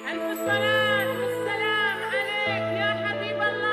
الصلاة والسلام عليك يا حبيب الله.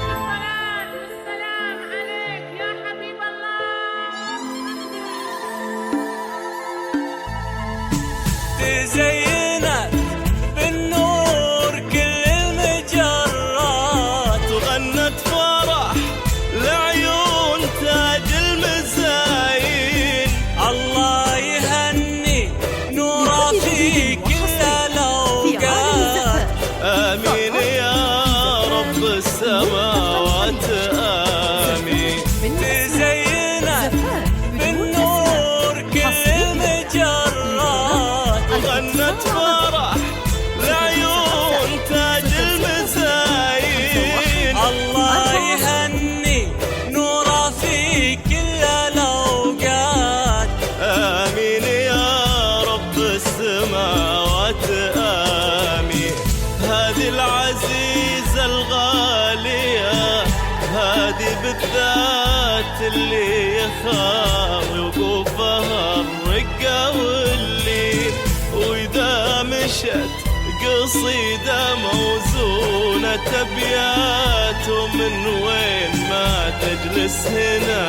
الصلاة والسلام عليك يا حبيب الله. تزينت بالنور كل المجرات، وغنت فرح لعيون تاج المزاين. الله يهني نوره في كل الاوقات، امين يا رب السماوات امين. تزينت بالنور كل المجرات، وغنت فرح لعيون تاج المزاين. الله يهني نوره في كل الاوقات، امين يا رب السماوات امين. هذه العزيزة الغالية، هذه بالذات اللي يخاوي وقوفها الرقة واللين. وإذا مشت قصيدة موزونة أبيات، ومن وين ما تجلس هنا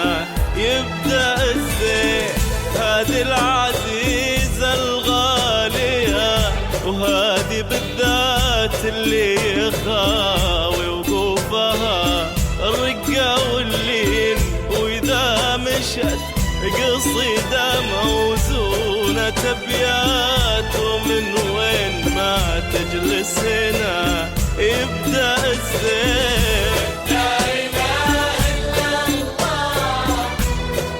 يبدأ الزين. هذه العزيزة الغالية، وهذه بالذات اللي يخاوي وقوفها الرقة واللين. وإذا مشت قصيدة موزونة أبيات، ومن وين ما تجلس هنا يبدأ الزين. لا إله إلا الله،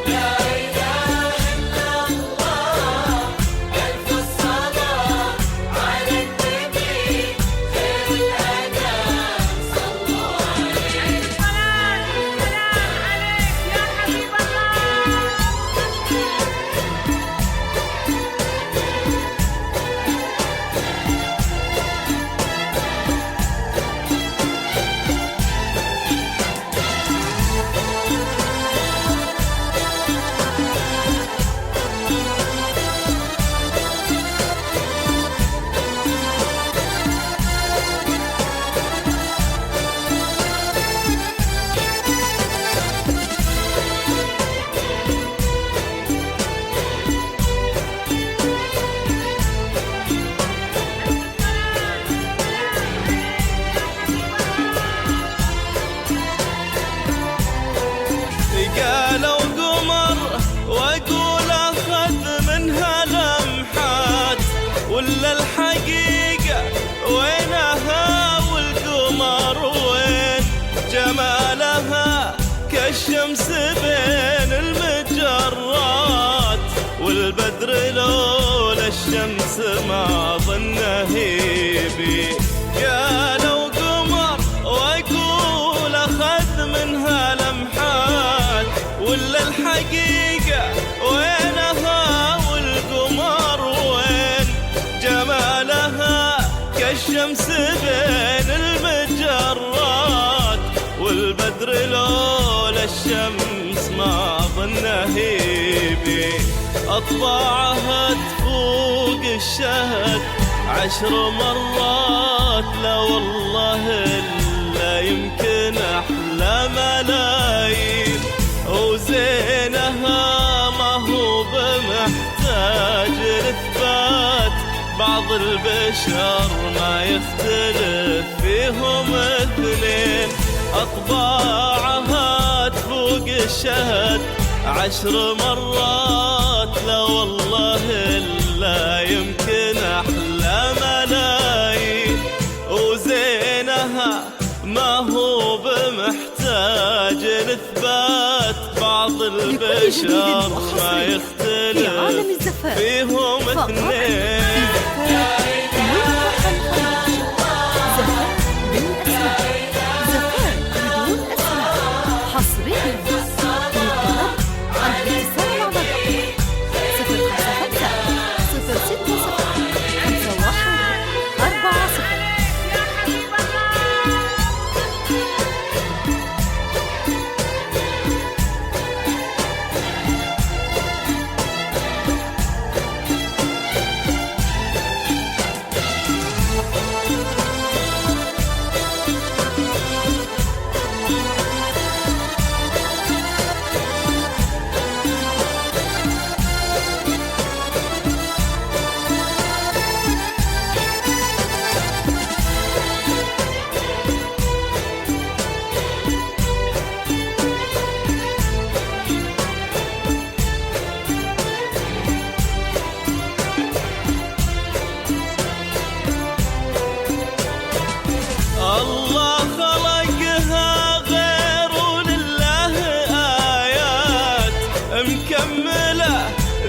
لا إله إلا الله. ألف الصلاة على النبي خير الأنام، صلوا عليه. الصلاة والسلام عليك يا حبيب الله. قالوا قمر واقول اخذ منها لمحات، ولا الحقيقة وينها والقمر وين؟ جمالها كالشمس بين المجرات، والبدر لولا الشمس ما ظنه يبي. قالوا قمر واقول اخذ منها لمحات، ولا الحقيقة وينها والقمر وين؟ جمالها كالشمس بين المجرات، والبدر لولا الشمس ما ظن هيبي، أطباعها تفوق الشهد 10 مرات، لا والله إلا يمكن أحلى ملايين. وزينها ما هو بمحتاج الإثبات، بعض البشر ما يختلف فيهم اثنين. أطباعها تفوق الشهد 10 مرات، لا والله إلا يمكن أحلى ملايين. وزينها ما هو بمحتاج الإثبات، بعض البشر ما يختلف فيهم اثنين. الله خلقها غير ولله آيات، مكملة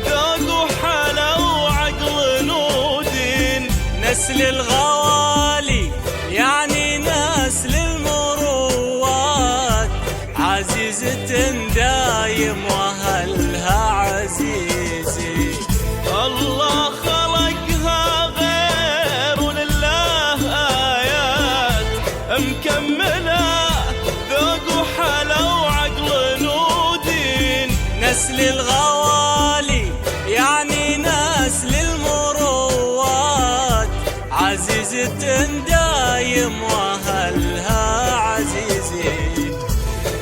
ذوق وحلا وعقل نودين. نسل الغوالي يعني نسل المروات، عزيزة دايم وأهلها عزيزي. الله خلقها غير ولله آيات، مكملة ذوق وحلا وعقل نودين. نسل الغوالي يعني نسل المروات، عزيزة دايم وأهلها عزيزي.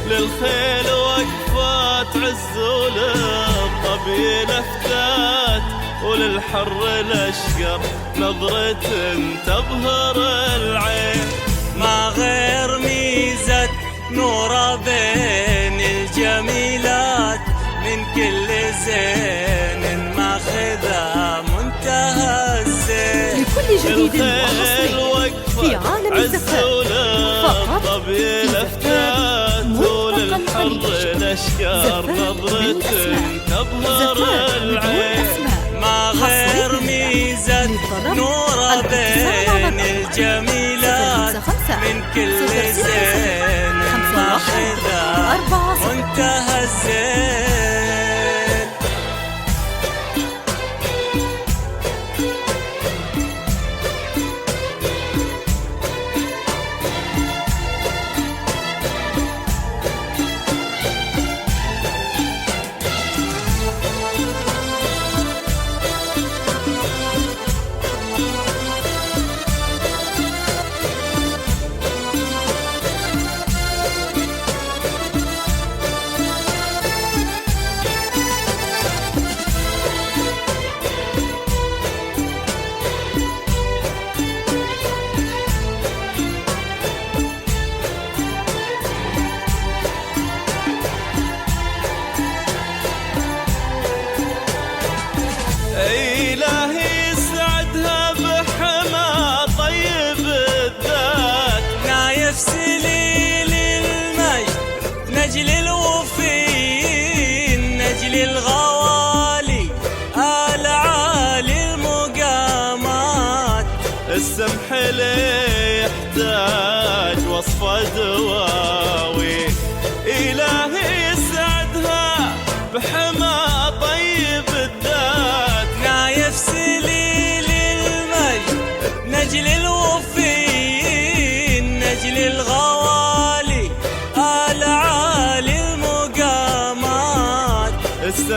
للخيل وقفات عز وللظبي لفتات، وللحر الأشقر نظرة تبهر العين. ما غير ميزة نورة بين الجميلات، من كل زين ماخذها منتهى الزين. لكل جديد وحصري في عالم الزفاف فقط طبي لفتات، وللحر الأشقر نظرة تبهر العين. ما غير ميزة نورة بين الجميلات، من كل زين ماخذها منتهى الزين.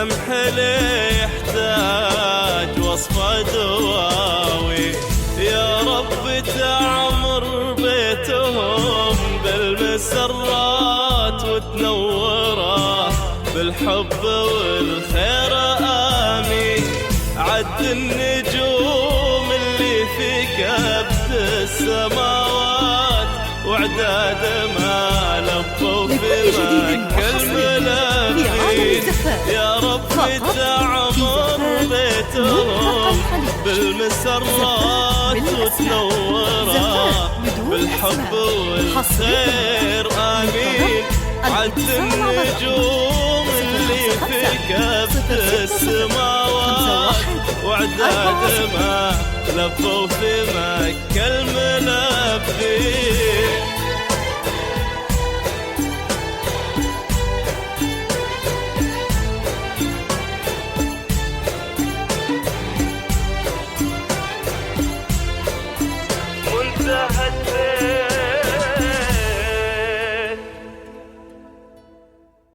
السمح اللي يحتاج وصفة دواوي. يا رب تعمر بيتهم بالمسرات وتنوره بالحب والخير آمين. عد النجوم اللي في كبد السماوات وعداد ما لبوا في مكة الملبين. يا رب تعمر بيتهم بالمسرات وتنوره بالحب والخير آمين. عد النجوم اللي في كبد السماوات وعداد ما لبوا في مكة الملبين.